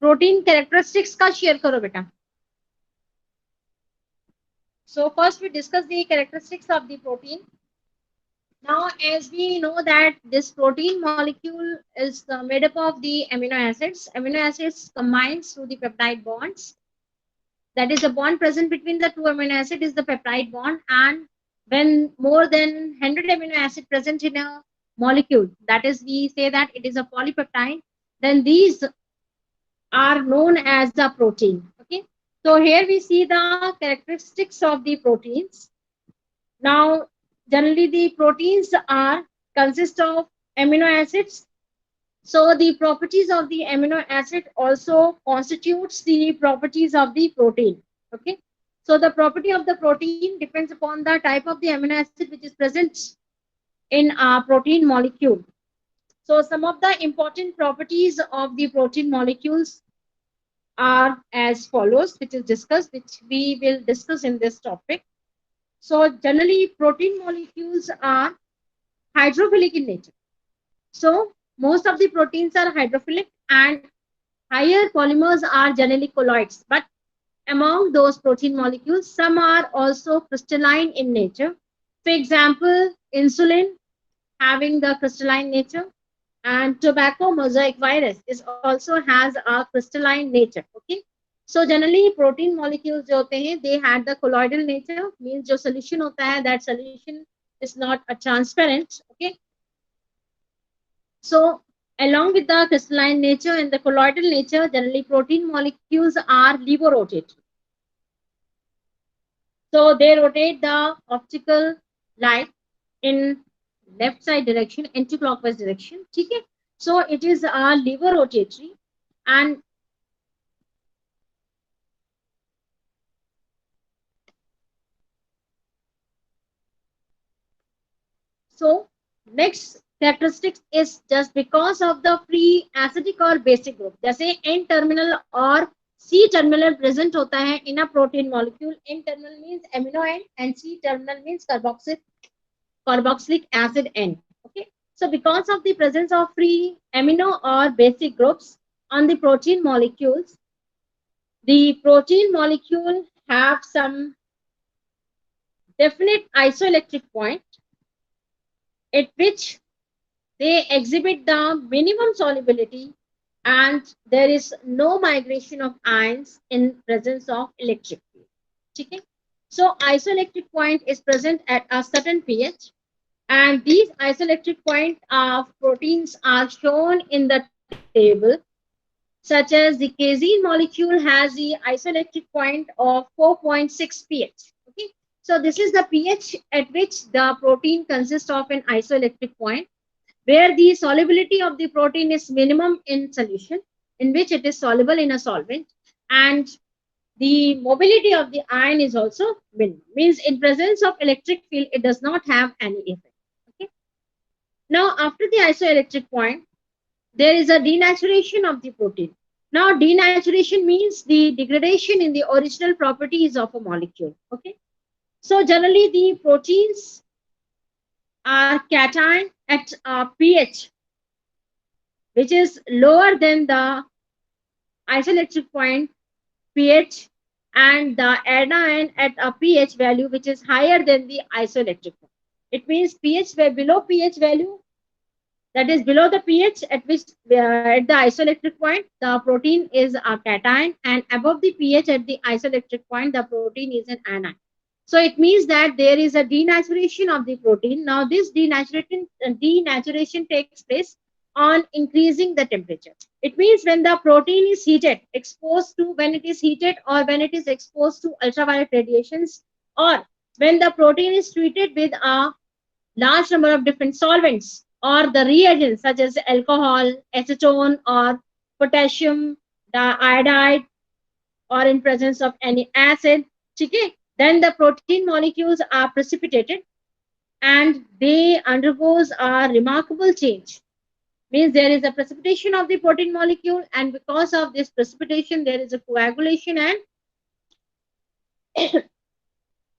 Protein characteristics का share करो बेटा. So first we discuss the characteristics of the protein. Now, as we know that this protein molecule is made up of the amino acids. Amino acids combines through the peptide bonds. That is the bond present between the two amino acids is the peptide bond. And when more than 100 amino acid present in a molecule, that is we say that it is a polypeptide, then these are known as the protein. Okay. So here we see the characteristics of the proteins. Now, generally the proteins are consist of amino acids. So the properties of the amino acid also constitutes the properties of the protein. Okay. So the property of the protein depends upon the type of the amino acid which is present in a protein molecule. So some of the important properties of the protein molecules are as follows, which is discussed, which we will discuss in this topic. So generally protein molecules are hydrophilic in nature. So most of the proteins are hydrophilic and higher polymers are generally colloids. But among those protein molecules, some are also crystalline in nature. For example, insulin having the crystalline nature, and tobacco mosaic virus is also has a crystalline nature. Okay. So generally protein molecules जो होते हैं they had the colloidal nature, means जो solution होता है that solution is not a transparent. Okay. So along with the crystalline nature and the colloidal nature, generally protein molecules are levorotatory. So they rotate the optical light in left side direction, anti-clockwise direction. Okay. So it is a levorotatory. And so next characteristics is just because of the free acidic or basic group. जैसे N terminal और C terminal present होता है in a protein molecule. N terminal means amino N and C terminal means carboxylic acid N. Okay. So because of the presence of free amino or basic groups on the protein molecules, the protein molecule have some definite isoelectric point at which they exhibit the minimum solubility and there is no migration of ions in presence of electric field. Okay? So isoelectric point is present at a certain pH, and these isoelectric point of proteins are shown in the table, such as the casein molecule has the isoelectric point of 4.6 pH. Okay. So this is the pH at which the protein consists of an isoelectric point, where the solubility of the protein is minimum in solution, in which it is soluble in a solvent, and the mobility of the ion is also minimum. Means in presence of electric field, it does not have any effect. Okay. Now, after the isoelectric point, there is a denaturation of the protein. Now, denaturation means the degradation in the original properties of a molecule. Okay. So, generally, the proteins are cation at a pH which is lower than the isoelectric point pH, and the anion at a pH value which is higher than the isoelectric point. It means pH below pH value, that is below the pH at which at the isoelectric point the protein is a cation, and above the pH at the isoelectric point the protein is an anion. So it means that there is a denaturation of the protein. Now this denaturation takes place on increasing the temperature. It means when the protein is heated, exposed to when it is heated or when it is exposed to ultraviolet radiations, or when the protein is treated with a large number of different solvents or the reagents such as alcohol, acetone, or potassium iodide, or in presence of any acid, okay, then the protein molecules are precipitated and they undergoes a remarkable change. Means there is a precipitation of the protein molecule, and because of this precipitation there is a coagulation and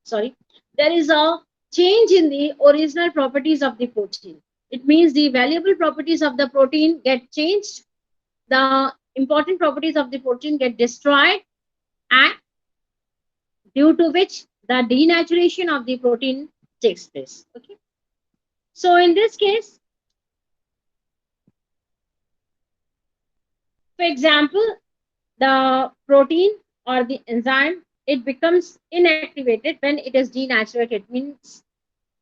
sorry, there is a change in the original properties of the protein. It means the valuable properties of the protein get changed. The important properties of the protein get destroyed, and due to which the denaturation of the protein takes place. Okay. So in this case, for example, the protein or the enzyme, it becomes inactivated when it is denatured. It means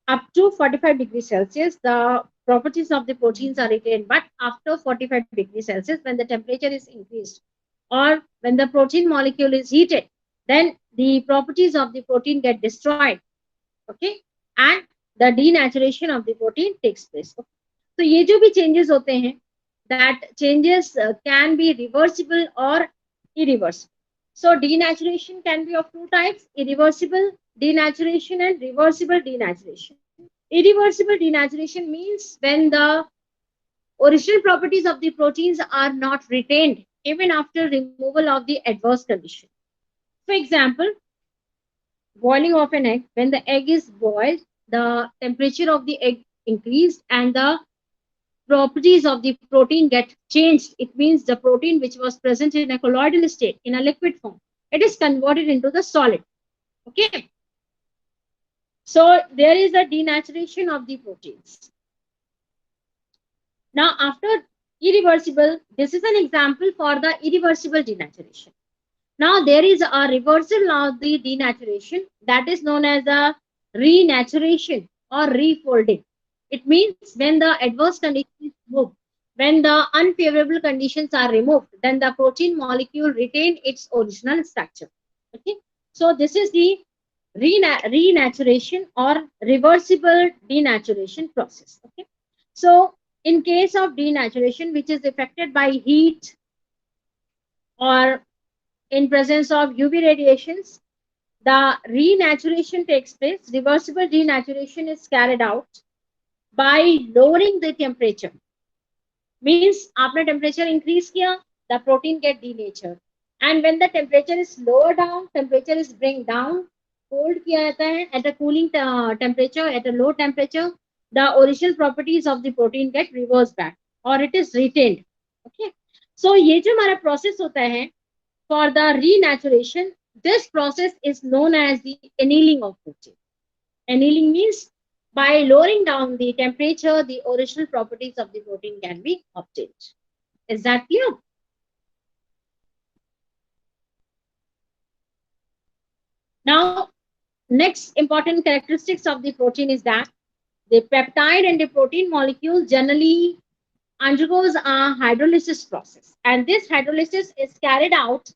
up to 45 degrees Celsius, the properties of the proteins are retained. But after 45 degrees Celsius, when the temperature is increased or when the protein molecule is heated, then the properties of the protein get destroyed. Okay, and the denaturation of the protein takes place. Okay? So ये जो भी changes होते हैं, that changes can be reversible or irreversible. So denaturation can be of two types: irreversible denaturation and reversible denaturation. Irreversible denaturation means when the original properties of the proteins are not retained even after removal of the adverse condition. For example, boiling of an egg. When the egg is boiled, the temperature of the egg increased and the properties of the protein get changed. It means the protein which was present in a colloidal state, in a liquid form, it is converted into the solid. Okay. So there is a denaturation of the proteins. Now, after irreversible, this is an example for the irreversible denaturation. Now, there is a reversal of the denaturation that is known as a renaturation or refolding. It means when the adverse condition is removed, when the unfavorable conditions are removed, then the protein molecule retain its original structure. Okay, so this is the renaturation or reversible denaturation process. Okay, so in case of denaturation, which is affected by heat or in presence of UV radiations, the renaturation takes place. Reversible denaturation is carried out by lowering the temperature. Means आपने temperature increase किया, the protein get denatured. And when the temperature is lower down, temperature is bring down, cold किया जाता है at a cooling temperature, at a low temperature, the original properties of the protein get reversed back or it is retained. Okay. So ये जो हमारा process होता है for the renaturation, this process is known as the annealing of protein. Annealing means by lowering down the temperature, the original properties of the protein can be obtained. Is that clear? Now, next important characteristics of the protein is that the peptide and the protein molecule generally undergoes a hydrolysis process. And this hydrolysis is carried out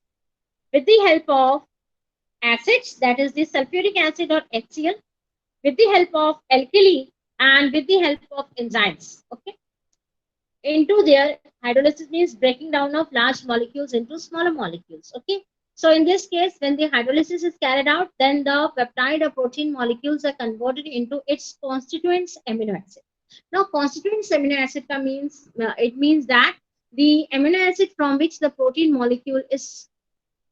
with the help of acids, that is the sulfuric acid or HCl, with the help of alkali and with the help of enzymes. Okay. Into their hydrolysis means breaking down of large molecules into smaller molecules. Okay. So in this case, when the hydrolysis is carried out, then the peptide or protein molecules are converted into its constituents amino acid. Now, constituents amino acid means it means that the amino acid from which the protein molecule is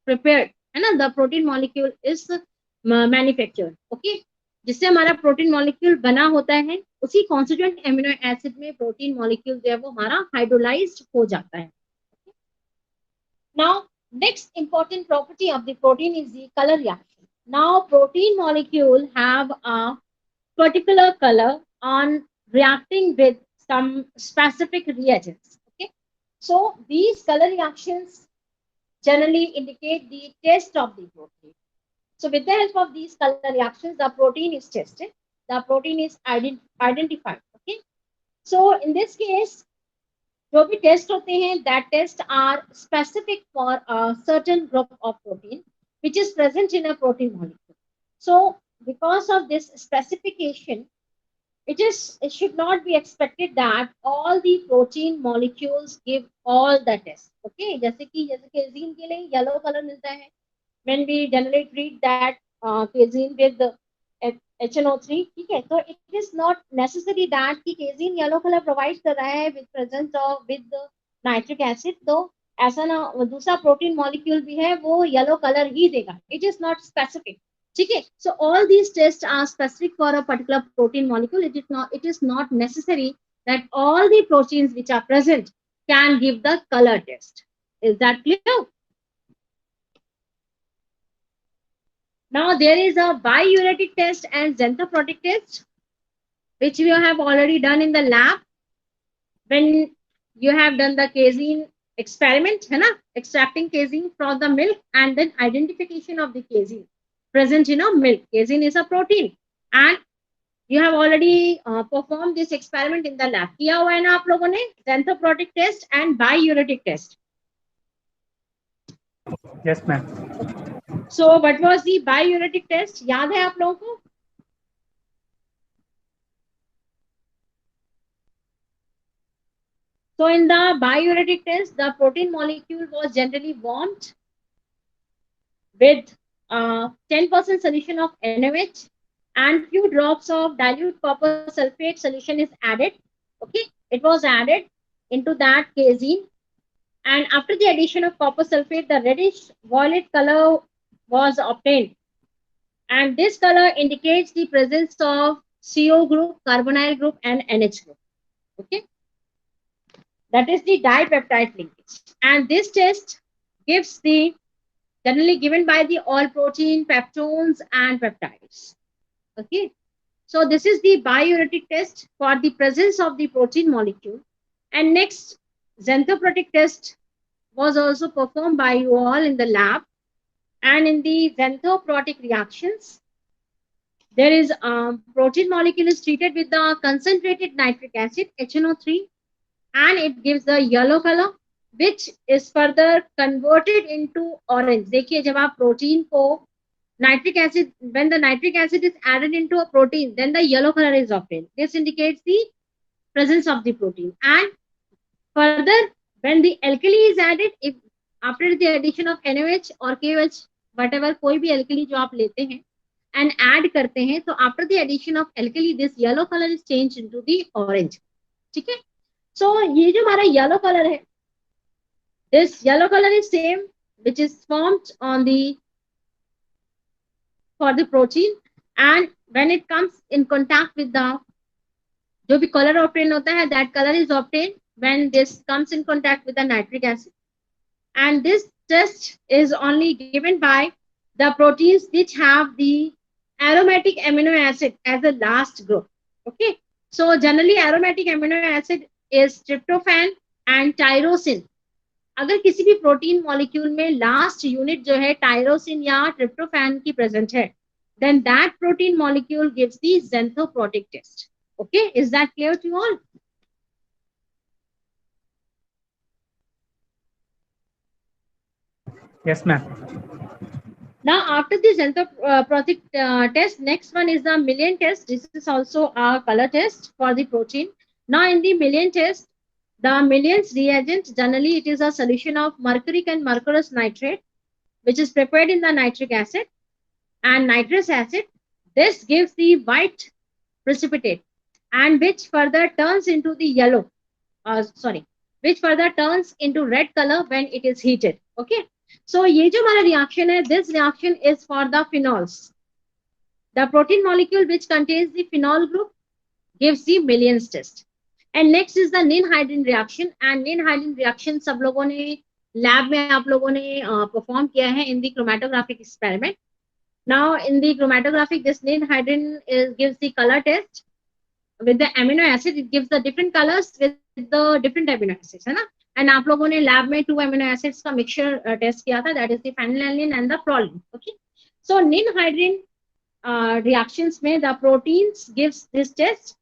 prepared, and the protein molecule is manufactured. Okay. जिससे हमारा protein molecule बना होता है, उसी constituent amino acid में protein molecule जो है वो हमारा हाइड्रोलाइज्ड हो जाता है. Now, next important property of the protein is the color reaction. Now, protein molecule have a particular color on reacting with some specific reagents. Okay, so these color reactions generally indicate the taste of the protein. So with the help of these color reactions, the protein is tested. The protein is identified. Okay. So in this case, जो भी test होते हैं, that test are specific for a certain group of protein which is present in a protein molecule. So because of this specification, it should not be expected that all the protein molecules give all the tests. Okay, जैसे casein के लिए yellow color मिलता है when we generally treat that casein with HNO3. ठीक है, तो it is not necessary that कि casein yellow color provide कर रहा है with presence of with nitric acid, तो ऐसा ना दूसरा प्रोटीन मॉलिक्यूल भी है वो येलो कलर ही देगा. It is not specific. ठीक है, so all these tests are specific for a particular protein molecule. It is not necessary that all the proteins which are present can give the color test. Is that clear? Now there is a biuretic test and xanthoprotic test, which we have already done in the lab when you have done the casein experiment, है ना? Extracting casein from the milk and then identification of the casein present in a milk. Casein is a protein, and you have already performed this experiment in the lab. किया हुआ है ना आप लोगों ने? Xanthoprotic test and biuretic test. Yes, ma'am. So what was the biuretic test? याद है आप लोगों को? So in the biuretic test, the protein molecule was generally warmed with 10% solution of NaOH, and few drops of dilute copper sulfate solution is added. Okay, it was added into that casein, and after the addition of copper sulfate, the reddish violet color was obtained, and this color indicates the presence of CO group, carbonyl group, and NH group. Okay, that is the dipeptide linkage, and this test gives the generally given by the all protein, peptones, and peptides. Okay, so this is the biuretic test for the presence of the protein molecule. And next, xanthoprotic test was also performed by you all in the lab. And in the xanthoprotic reactions, there is protein molecule is treated with the concentrated nitric acid HNO3, and it gives the yellow color, which is further converted into orange. देखिए जब आप protein को nitric acid, when the nitric acid is added into a protein, then the yellow color is obtained. This indicates the presence of the protein. And further, when the alkali is added, if after the addition of NaOH or KOH, whatever कोई भी alkali जो आप लेते हैं and add करते हैं, तो after the addition of alkali, this yellow color is changed into the orange. ठीक है? So ये जो हमारा yellow color है, this yellow color is same which is formed on the for the protein, and when it comes in contact with the जो भी color obtained होता है, that color is obtained when this comes in contact with the nitric acid, and this test is only given by the proteins which have the aromatic amino acid as the last group. Okay, so generally aromatic amino acid is tryptophan and tyrosin. अगर किसी भी protein molecule में last unit जो है tyrosine या tryptophan की present है, then that protein molecule gives the xanthoprotic test. Okay, is that clear to you all? Yes, ma'am. Now, after the xanthoprotic test, next one is the million test. This is also a color test for the protein. Now, in the million test, the millions reagent, generally it is a solution of mercuric and mercurous nitrate, which is prepared in the nitric acid and nitrous acid. This gives the white precipitate, and which further turns into the yellow, which further turns into red color when it is heated. Okay, so ये जो हमारा reaction है, this reaction is for the phenols. The protein molecule which contains the phenol group gives the millions test. And next is the Nin-Hydrin reaction, and Nin-Hydrin reaction सब लोगों ने lab में आप लोगों ने perform किया है in the chromatographic experiment. Now in the chromatographic, this Nin-Hydrin gives the color test with the amino acid. It gives the different colors with the different amino acids, है ना? And आप लोगों ने lab में 2 amino acids का mixture test किया था, that is the phenylalanine and the proline. Okay, so Nin-Hydrin reactions में the proteins gives this test,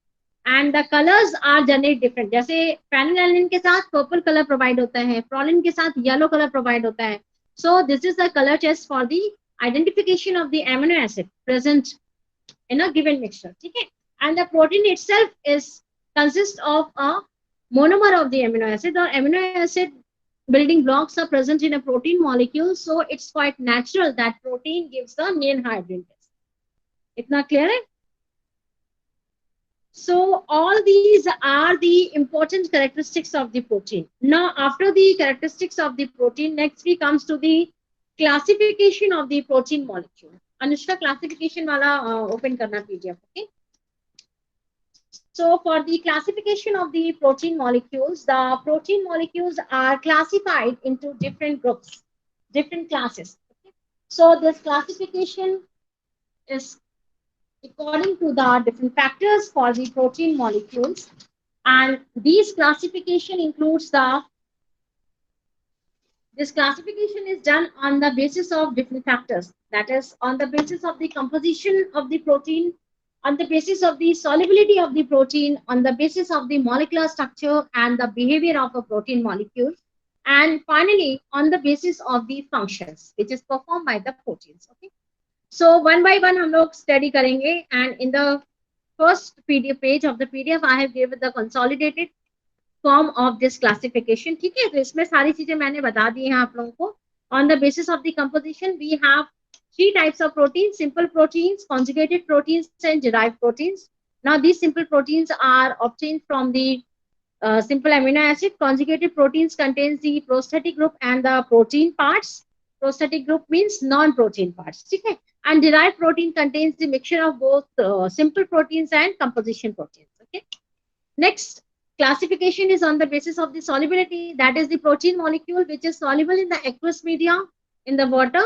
and the colors are generally different. जैसे phenylalanine के साथ purple color provide होता है, proline के साथ yellow color provide होता है. So this is the color test for the identification of the amino acid present in a given mixture. ठीक है? And the protein itself is consists of a monomer of the amino acid, or amino acid building blocks are present in a protein molecule, so it's quite natural that protein gives the Nin-Hydrin test. Itna clear hai? So all these are the important characteristics of the protein. Now after the characteristics of the protein, next we comes to the classification of the protein molecule. Anushka, classification wala open karna कीजिए, okay? So for the classification of the protein molecules are classified into different groups, different classes. So this classification is according to the different factors for the protein molecules, and these classification includes the this classification is done on the basis of different factors. That is, on the basis of the composition of the protein, on the basis of the solubility of the protein, on the basis of the molecular structure and the behavior of a protein molecule, and finally on the basis of the functions which is performed by the proteins. Okay. So one by one हम लोग study करेंगे, and in the first PDF page of the PDF I have given the consolidated form of this classification. ठीक है, तो इसमें सारी चीजें मैंने बता दी हैं आप लोगों को. On the basis of the composition we have three types of proteins: simple proteins, conjugated proteins, and derived proteins. Now these simple proteins are obtained from the simple amino acid. Conjugated proteins contains the prosthetic group and the protein parts. Prosthetic group means non-protein parts. ठीक है, and derived protein contains the mixture of both simple proteins and composition proteins. Okay. Next, classification is on the basis of the solubility, that is the protein molecule which is soluble in the aqueous media, in the water,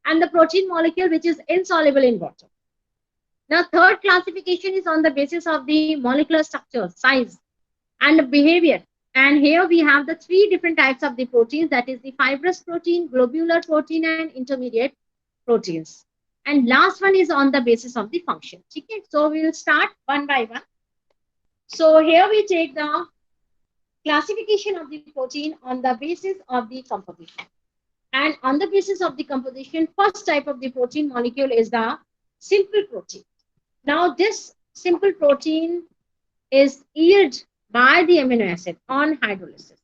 and the protein molecule which is insoluble in water. Now, third classification is on the basis of the molecular structure, size, and behavior. And here we have the three different types of the proteins, that is the fibrous protein, globular protein, and intermediate proteins. And last one is on the basis of the function. Okay, so we will start one by one. So here we take the classification of the protein on the basis of the composition. And on the basis of the composition, first type of the protein molecule is the simple protein. Now this simple protein is yielded by the amino acid on hydrolysis.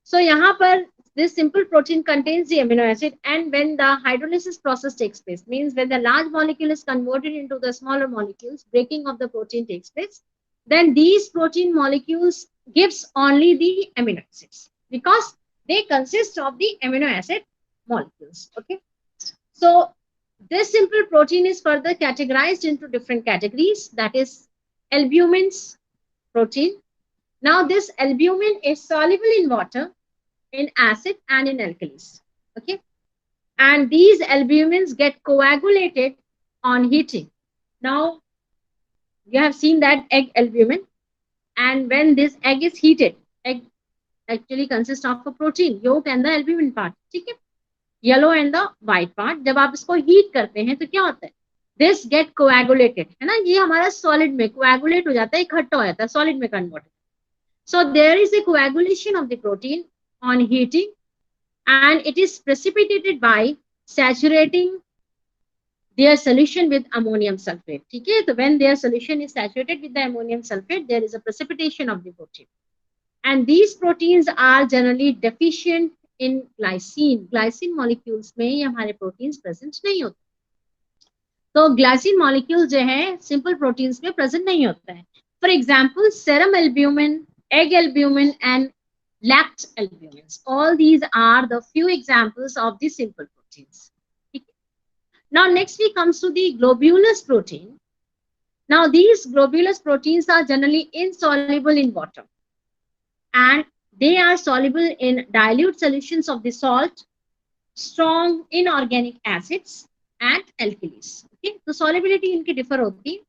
So यहाँ पर this simple protein contains the amino acid, and when the hydrolysis process takes place, means when the large molecule is converted into the smaller molecules, breaking of the protein takes place, then these protein molecules gives only the amino acids because they consist of the amino acid molecules. Okay. So this simple protein is further categorized into different categories, that is albumin's protein. Now this albumin is soluble in water, in acid, and in alkalis. Okay. And these albumins get coagulated on heating. Now you have seen that egg albumin, and when this egg is heated, egg actually consists of a protein, yolk and the albumin part. ठीक है, yellow and the white part. जब आप इसको heat करते हैं तो क्या होता है, this get coagulated, है ना, ये हमारा solid में coagulate हो जाता है, इकट्ठा हो जाता है, solid में convert. So there is a coagulation of the protein on heating, and it is precipitated by saturating their solution with ammonium sulfate. ठीक है, तो when their solution is saturated with the ammonium sulfate, there is a precipitation of the protein. And these proteins are generally deficient in glycine. Glycine molecules में ये हमारे proteins present नहीं होते. तो glycine molecules जो है simple proteins में present नहीं होता है. For example, serum albumin, egg albumin, and lact albumins. All these are the few examples of the simple proteins. Now next we comes to the globulous protein. Now these globulous proteins are generally insoluble in water, and they are soluble in dilute solutions of the salt, strong inorganic acids, and alkalis. Okay, so solubility इनकी differ होती है.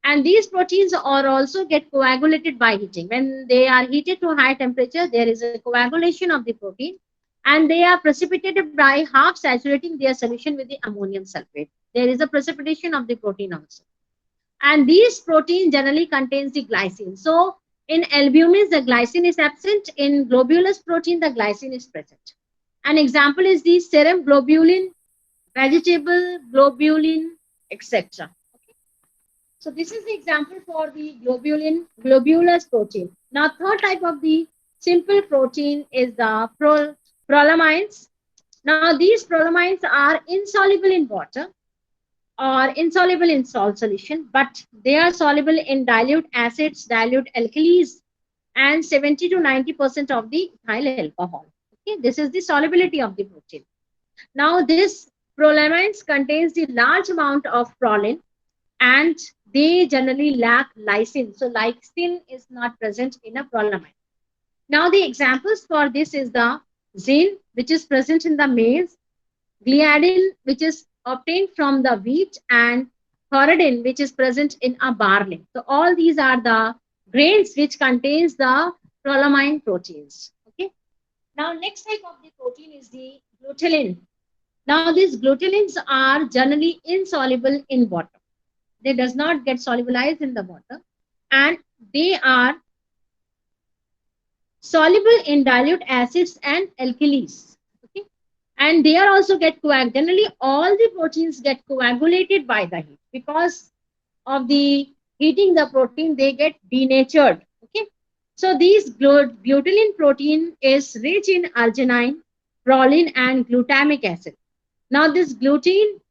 And these proteins are also get coagulated by heating. When they are heated to high temperature, there is a coagulation of the protein, and they are precipitated by half saturating their solution with the ammonium sulfate. There is a precipitation of the protein also. And these proteins generally contains the glycine. So in albumins, the glycine is absent. In globulous protein, the glycine is present. An example is the serum globulin, vegetable globulin, etc. So this is the example for the globulous protein. Now third type of the simple protein is the prolamines. Now these prolamines are insoluble in water or insoluble in salt solution, but they are soluble in dilute acids, dilute alkalis, and 70 to 90% of the ethyl alcohol. Okay, this is the solubility of the protein. Now this prolamines contains the large amount of proline, and they generally lack lysine. So lysine is not present in a prolamine. Now the examples for this is the zine, which is present in the maize, gliadin, which is obtained from the wheat, and thioridin, which is present in a barley. So all these are the grains which contains the prolamine proteins. Okay. Now next type of the protein is the glutenin. Now these glutenins are generally insoluble in water. They does not get solubilized in the water, and they are soluble in dilute acids and alkalis. Okay. And they are also get generally all the proteins get coagulated by the heat because of the heating the protein, they get denatured. Okay. So these glutenin protein is rich in arginine, proline, and glutamic acid. Now this gluten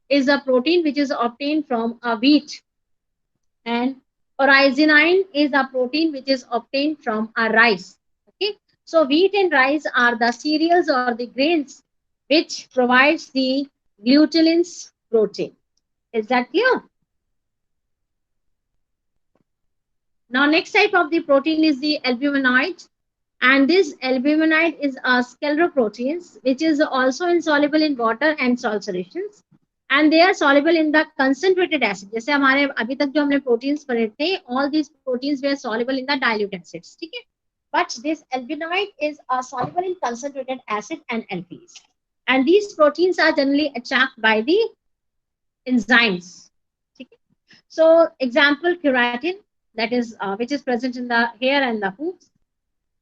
is a protein which is obtained from a wheat, and ornithine is a protein which is obtained from a rice. Okay. So wheat and rice are the cereals or the grains which provides the glutenin's protein. Is that clear? Now next type of the protein is the albuminoid, and this albuminoid is a scleroproteins which is also insoluble in water and salt solutions, and they are soluble in the concentrated acid. जैसे हमारे अभी तक जो हमने proteins पढ़े थे, all these proteins were soluble in the dilute acids. ठीक है? But this albuminoid is soluble in concentrated acid and alkalis, and these proteins are generally attacked by the enzymes. ठीक है? So example keratin, that is which is present in the hair and the hooves,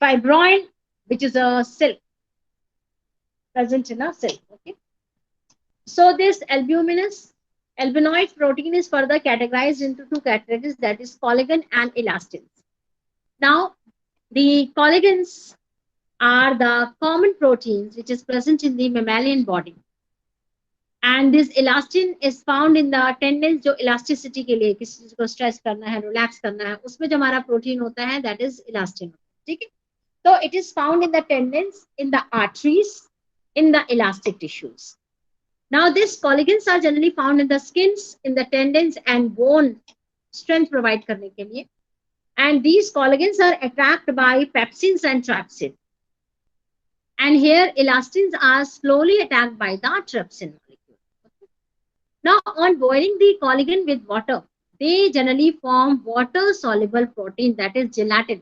fibroin, which is a silk present in a silk. Okay. So this albuminoid protein is further categorized into two categories, that is collagen and elastins. Now the collagens are the common proteins which is present in the mammalian body, and this elastin is found in the tendons. जो elasticity के लिए किसी चीज को stretch करना है, relax करना है, उसमें जो हमारा protein होता है, that is elastin. ठीक है? So it is found in the tendons, in the arteries, in the elastic tissues. Now these collagens are generally found in the skins, in the tendons and bone strength provide करने के लिए. And these collagens are attracted by pepsins and trypsin. And here elastins are slowly attacked by the trypsin molecule. Now on boiling the collagen with water, they generally form water soluble protein, that is gelatin.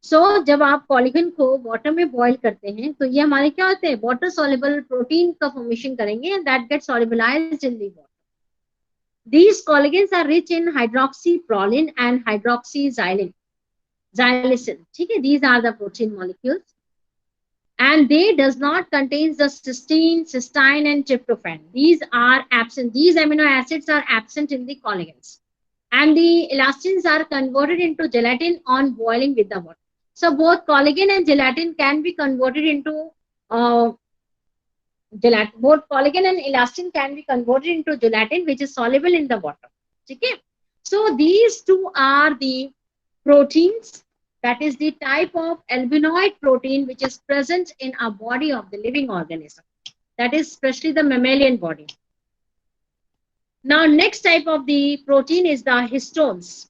So जब आप collagen को water में boil करते हैं तो ये हमारे क्या होते हैं, वाटर सॉल्युबल प्रोटीन का फॉर्मेशन करेंगे, and that gets solubilized in the water. These collagens are rich in hydroxyproline and hydroxyxylin, xylitol. ठीक है? These are the protein molecules, and they does not contain the cysteine, cystine, and tryptophan. These are absent. These amino acids are absent in the collagens, and the elastins are converted into gelatin on boiling with the water. So both collagen and gelatin can be converted into gelatin. Both collagen and elastin can be converted into gelatin, which is soluble in the water. Okay? So these two are the proteins, that is the type of albuminoid protein which is present in a body of the living organism, that is especially the mammalian body. Now next type of the protein is the histones.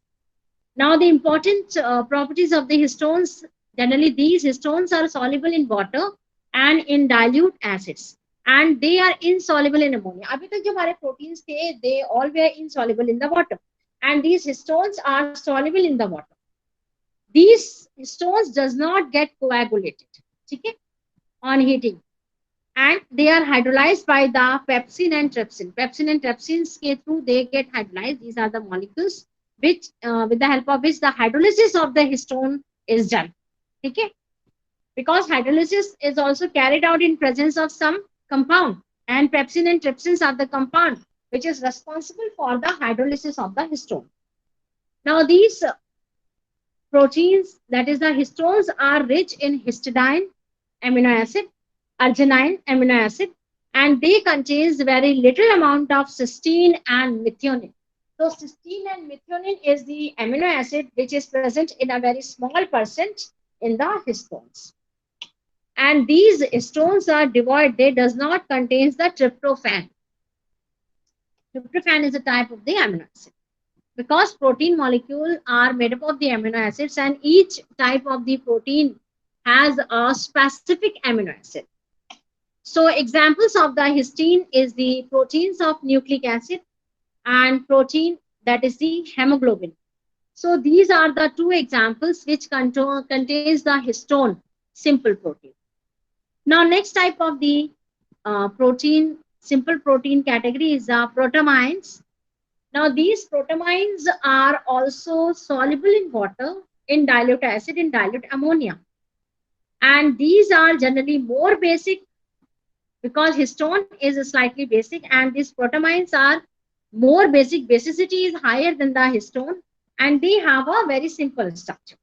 Now the important properties of the histones, generally these histones are soluble in water and in dilute acids, and they are insoluble in ammonia. अभी तक जो हमारे proteins थे, they all were insoluble in the water, and these histones are soluble in the water. These histones does not get coagulated, ठीक है, on heating, and they are hydrolyzed by the pepsin and trypsin. Pepsin and trypsins के through they get hydrolyzed. These are the molecules which with the help of which the hydrolysis of the histone is done. Okay? Because hydrolysis is also carried out in presence of some compound, and pepsin and trypsins are the compound which is responsible for the hydrolysis of the histone. Now these proteins, that is the histones, are rich in histidine amino acid, arginine amino acid, and they contains very little amount of cysteine and methionine. So cysteine and methionine is the amino acid which is present in a very small percent in the histones. And these histones are devoid, they does not contain the tryptophan. Tryptophan is a type of the amino acid. because protein molecules are made up of the amino acids, and each type of the protein has a specific amino acid. So examples of the histone is the proteins of nucleic acid and protein that is the hemoglobin. So these are the two examples which contains the histone simple protein. Now next type of the protein, simple protein category is the protamines. Now these protamines are also soluble in water, in dilute acid, in dilute ammonia. And these are generally more basic because histone is slightly basic, and these protamines are more basic. Basicity is higher than the histone, and they have a very simple structure.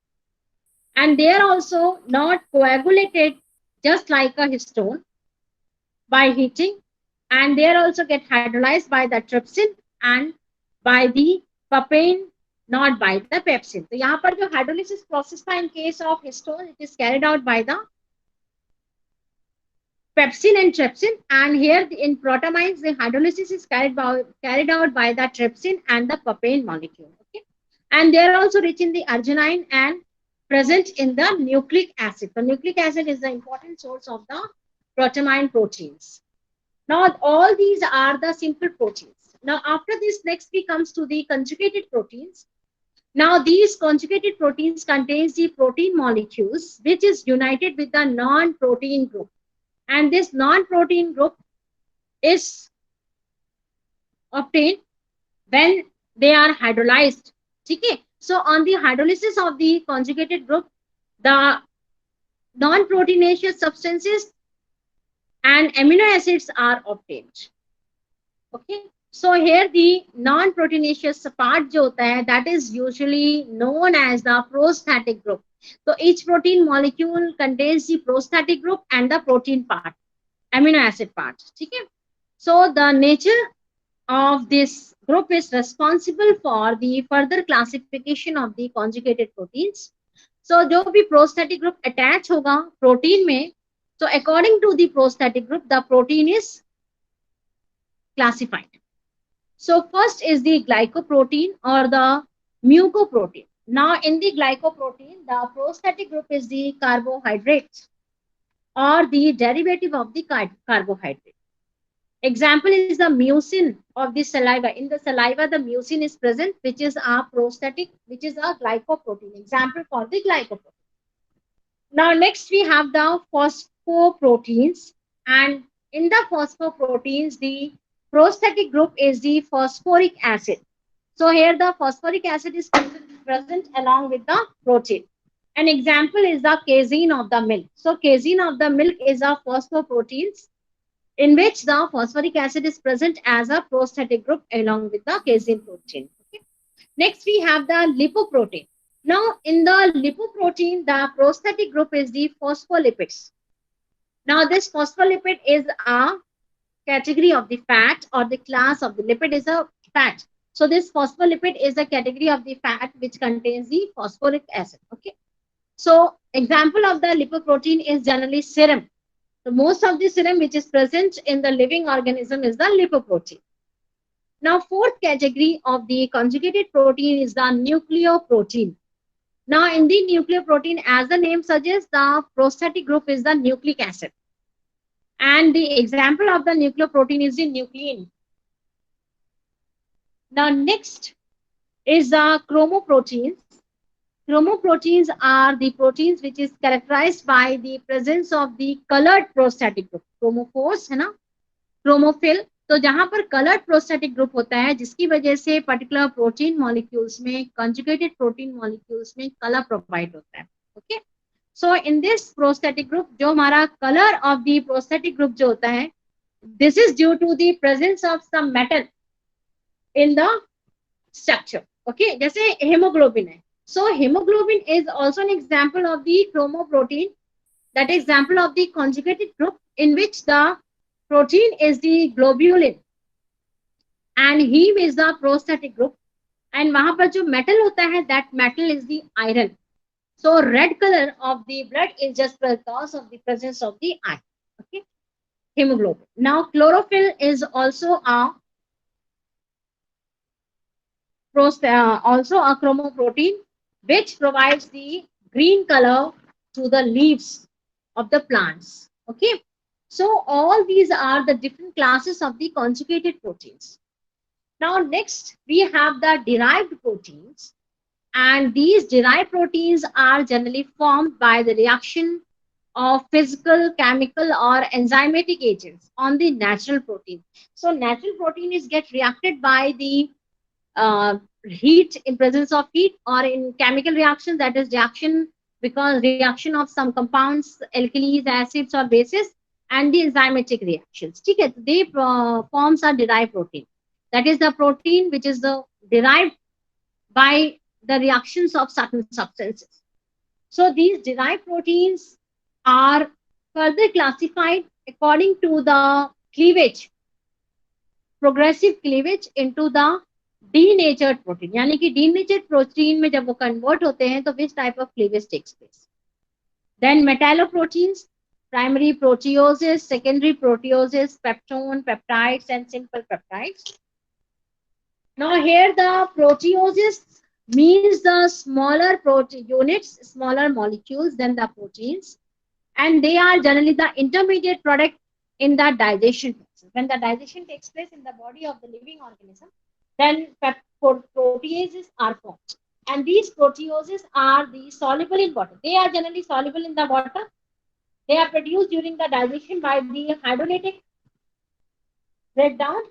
And they are also not coagulated just like a histone by heating, and they also get hydrolyzed by the trypsin and by the papain, not by the pepsin. तो यहाँ पर जो hydrolysis process था in case of histone, it is carried out by the pepsin and trypsin, and here in protamines the hydrolysis is carried out by the trypsin and the papain molecule. Okay, and they are also rich in the arginine and present in the nucleic acid. The nucleic acid is the important source of the protamine proteins. Now all these are the simple proteins. Now after this, next we comes to the conjugated proteins. Now these conjugated proteins contains the protein molecules which is united with the non-protein group, and this non-protein group is obtained when they are hydrolyzed. Okay, so on the hydrolysis of the conjugated group, the non-proteinaceous substances and amino acids are obtained. Okay, so here the non-proteinaceous part जो होता है, that is usually known as the prostatic group. So each protein molecule contains the prostatic group and the protein part, amino acid part. ठीक है, so the nature of this group is responsible for the further classification of the conjugated proteins. So जो भी prostatic group attach होगा protein में, so according to the prostatic group, the protein is classified. So first is the glycoprotein or the mucoprotein. Now in the glycoprotein, the prostatic group is the carbohydrates or the derivative of the carbohydrate. Example is the mucin of the saliva. In the saliva, the mucin is present, which is a prostatic, which is a glycoprotein. Example for the glycoprotein. Now next we have the phosphoproteins, and in the phosphoproteins, the prostatic group is the phosphoric acid. So here the phosphoric acid is present along with the protein. An example is the casein of the milk. So casein of the milk is a phosphoproteins in which the phosphoric acid is present as a prostatic group along with the casein protein. Okay. Next we have the lipoprotein. Now in the lipoprotein, the prostatic group is the phospholipids. Now this phospholipid is a category of the fat, or the class of the lipid is a fat. So this phospholipid is a category of the fat which contains the phosphoric acid. Okay. So example of the lipoprotein is generally serum. So most of the serum which is present in the living organism is the lipoprotein. Now fourth category of the conjugated protein is the nucleoprotein. Now in the nucleoprotein, as the name suggests, the prostatic group is the nucleic acid. And the example of the nucleoprotein is the nuclein. Now next is the chromoproteins. Chromoproteins are the proteins which is characterized by the presence of the colored prostatic group. Chromophores है ना, chromophil. तो जहां पर colored prostatic group होता है, जिसकी वजह से particular protein molecules में, conjugated protein molecules में color provide होता है. Okay. So in this prostatic group, जो हमारा color of the prostatic group जो होता है, this is due to the presence of some metal in the structure. Okay, जैसे hemoglobin है. So hemoglobin is also an example of the chromoprotein, that is example of the conjugated group in which the protein is the globulin and heme is the prostatic group, and वहां पर जो metal होता है, that metal is the iron. So red color of the blood is just because of the presence of the iron. Okay, hemoglobin. Now chlorophyll is also a also a chromoprotein, which provides the green color to the leaves of the plants. Okay, so all these are the different classes of the conjugated proteins. Now, next we have the derived proteins, and these derived proteins are generally formed by the reaction of physical, chemical, or enzymatic agents on the natural protein. So, natural protein is get reacted by the heat, in presence of heat, or in chemical reaction, that is reaction because reaction of some compounds, alkalis, acids, or bases, and the enzymatic reactions. Okay, they forms a derived protein. That is the protein which is the derived by the reactions of certain substances. So these derived proteins are further classified according to the cleavage, progressive cleavage into the denatured protein, यानी कि denatured protein में जब वो convert होते हैं तो which type of cleavage takes place. Then metalloproteins, primary proteoses, secondary proteoses, peptone, peptides, and simple peptides. Now here the proteoses means the smaller protein units, smaller molecules than the proteins, and they are generally the intermediate product in the digestion process. When the digestion takes place in the body of the living organism, then proteases are formed. And these proteoses are the soluble in water. They are generally soluble in the water. They are produced during the digestion by the hydrolytic breakdown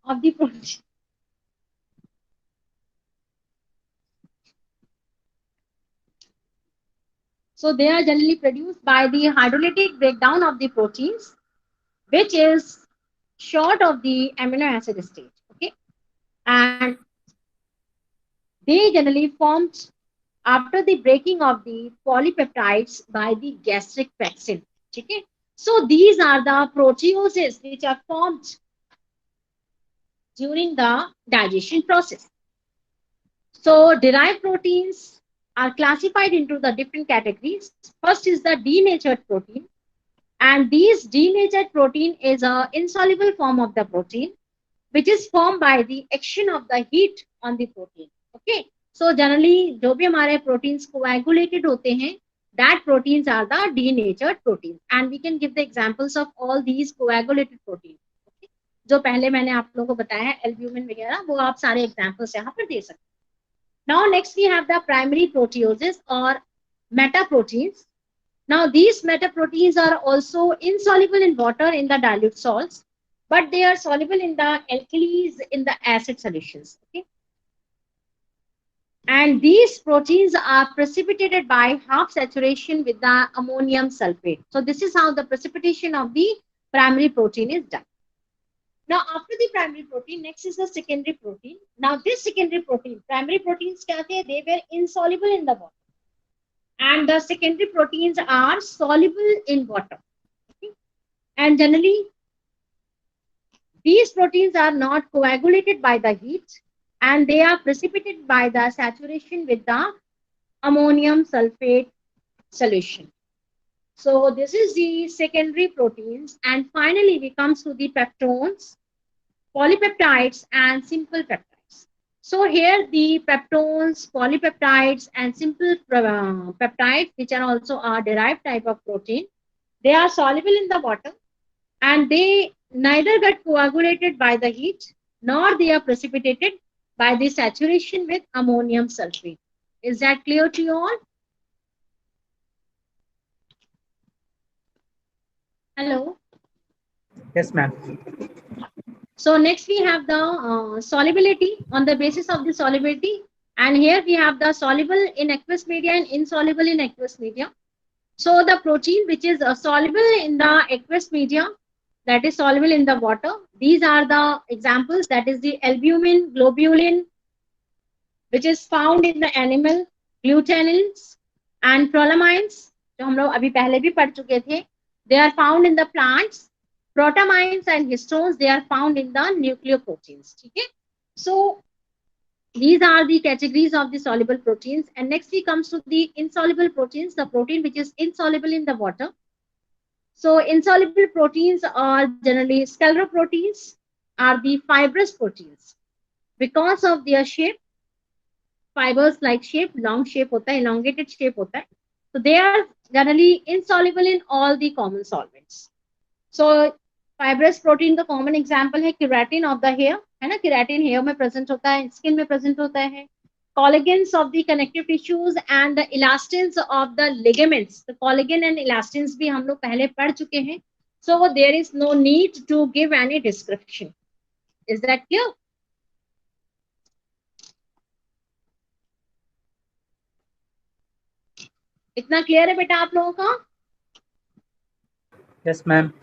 of the protein. So they are generally produced by the hydrolytic breakdown of the proteins, which is short of the amino acid stage. Okay, and they generally formed after the breaking of the polypeptides by the gastric pepsin. Okay, so these are the proteoses which are formed during the digestion process. So derived proteins are classified into the different categories. First is the denatured protein, and these denatured protein is a insoluble form of the protein which is formed by the action of the heat on the protein. Okay, so generally जो भी हमारे proteins coagulated होते हैं, that proteins are the denatured proteins, and we can give the examples of all these coagulated proteins. Okay? जो पहले मैंने आप लोगों को बताया है एल्ब्यूमिन वगैरह, वो आप सारे examples यहाँ पर दे सकते हैं. Now next we have the primary proteoses or metaproteins. Now these metaproteins are also insoluble in water in the dilute salts, but they are soluble in the alkalis in the acid solutions. Okay? And these proteins are precipitated by half saturation with the ammonium sulfate. So this is how the precipitation of the primary protein is done. Now after the primary protein, next is the secondary protein. Now this secondary protein, primary proteins kya the? They were insoluble in the water, and the secondary proteins are soluble in water. Okay? And generally these proteins are not coagulated by the heat, and they are precipitated by the saturation with the ammonium sulfate solution. So this is the secondary proteins, and finally we come to the peptones, polypeptides, and simple peptides. So here the peptones, polypeptides, and simple peptides, which are also a derived type of protein, they are soluble in the water, and they neither get coagulated by the heat nor they are precipitated by the saturation with ammonium sulfate. Is that clear to you all? Hello. Yes, ma'am. So next we have the solubility. On the basis of the solubility, and here we have the soluble in aqueous media and insoluble in aqueous media. So the protein which is soluble in the aqueous media, that is soluble in the water, these are the examples, that is the albumin, globulin, which is found in the animal, gluteinins and prolamines, जो हम लोग अभी पहले भी पढ़ चुके थे, they are found in the plants. Protamines and histones, they are found in the nucleoproteins. Okay? So these are the categories of the soluble proteins. And next we comes to the insoluble proteins, the protein which is insoluble in the water. So insoluble proteins are generally scleroproteins, are the fibrous proteins. Because of their shape, fibers like shape, long shape होता है, elongated shape होता है. So they are generally insoluble in all the common solvents. So fibrous protein का common example है keratin of the hair, है ना, keratin hair में present होता है, skin में present होता है. Collagens of the connective tissues and the elastins of the ligaments. तो collagen and elastins भी हम लोग पहले पढ़ चुके हैं. So there is no need to give any description. Is that clear? इतना क्लियर है बेटा आप लोगों का? Yes, ma'am.